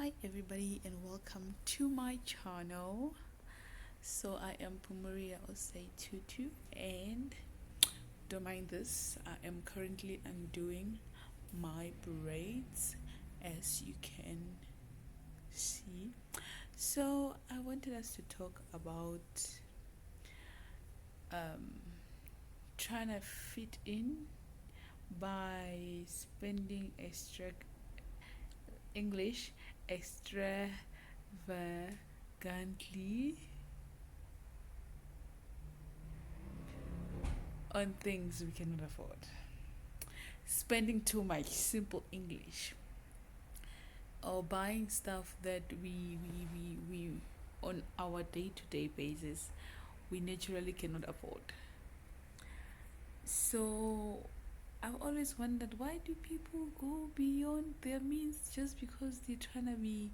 Hi everybody and welcome to my channel. So I am Pumaria Osei-Tutu and don't mind this, I am currently undoing my braids as you can see. So I wanted us to talk about trying to fit in by spending English extravagantly on things we cannot afford. Spending too much simple English or buying stuff that we on our day-to-day basis we naturally cannot afford. So I've always wondered, why do people go beyond their means just because they're trying to be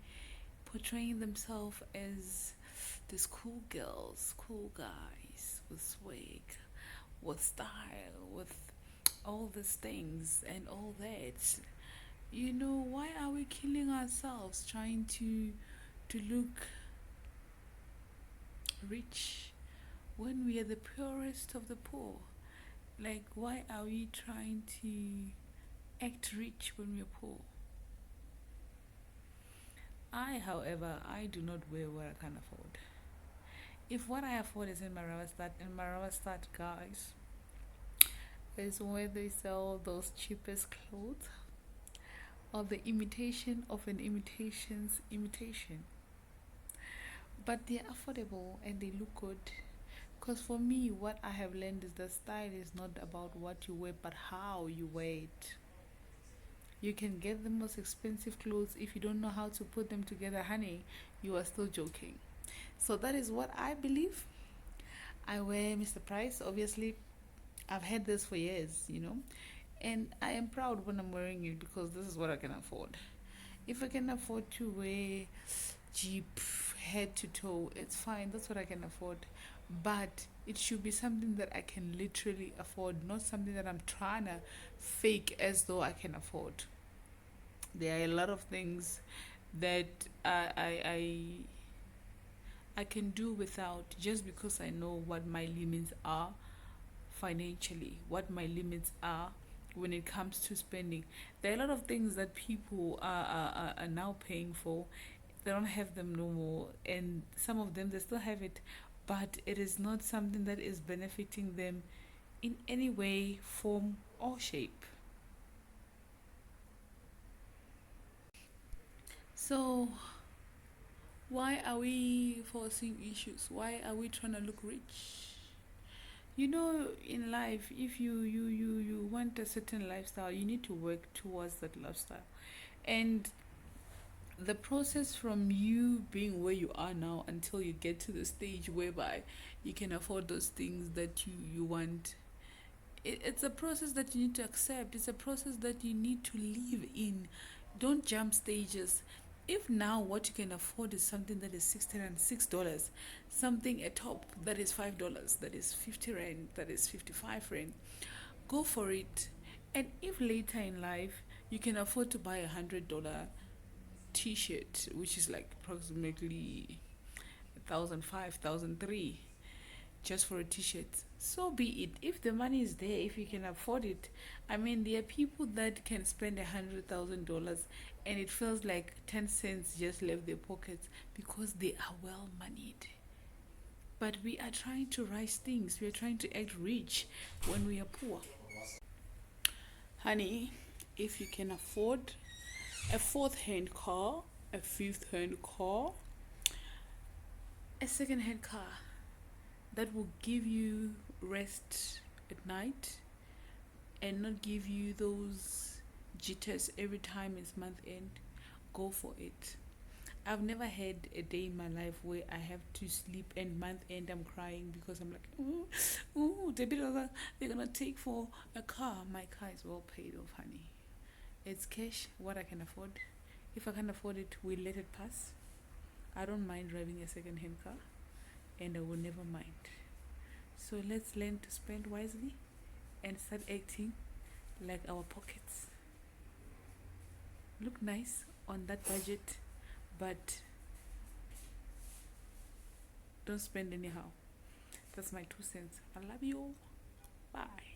portraying themselves as these cool girls, cool guys with swag, with style, with all these things and all that. Why are we killing ourselves trying to look rich when we are the poorest of the poor? Like, why are we trying to act rich when we're poor? However, I do not wear what I can afford. If what I afford is in Maravastat, guys, is where they sell those cheapest clothes or the imitation of an imitation's imitation. But they're affordable and they look good. Because for me, what I have learned is that style is not about what you wear, but how you wear it. You can get the most expensive clothes. If you don't know how to put them together, honey, you are still joking. So that is what I believe. I wear Mr. Price, obviously. I've had this for years. And I am proud when I'm wearing it because this is what I can afford. If I can afford to wear Jeep head to toe, it's fine. That's what I can afford. But it should be something that I can literally afford, not something that I'm trying to fake as though I can afford. There are a lot of things that I can do without, just because I know what my limits are financially, what my limits are when it comes to spending. There are a lot of things that people are now paying for. They don't have them no more, and some of them they still have it, but it is not something that is benefiting them in any way, form, or shape. So why are we forcing issues? Why are we trying to look rich? In life, if you want a certain lifestyle, you need to work towards that lifestyle. And the process from you being where you are now until you get to the stage whereby you can afford those things that you want, it's a process that you need to accept. It's a process that you need to live in. Don't jump stages. If now what you can afford is something that is $606, something at top that is $5, that is 50 rand, that is 55 rand, go for it. And if later in life you can afford to buy $100 t-shirt, which is like approximately 1,005, 1,003, just for a t-shirt, so be it. If the money is there, if you can afford it. I mean, there are people that can spend $100,000 and it feels like 10 cents just left their pockets because they are well moneyed. But we are trying to rise things, we are trying to act rich when we are poor. Honey, if you can afford a fourth hand car, a fifth hand car, a second hand car that will give you rest at night and not give you those jitters every time it's month end, go for it. I've never had a day in my life where I have to sleep and month end I'm crying because I'm like, they're gonna take for a car. My car is well paid off, honey. It's cash, what I can afford. If I can afford it, we'll let it pass. I don't mind driving a second hand car, and I will never mind. So let's learn to spend wisely and start acting like our pockets look nice on that budget, but don't spend anyhow. That's my 2 cents. I love you. Bye.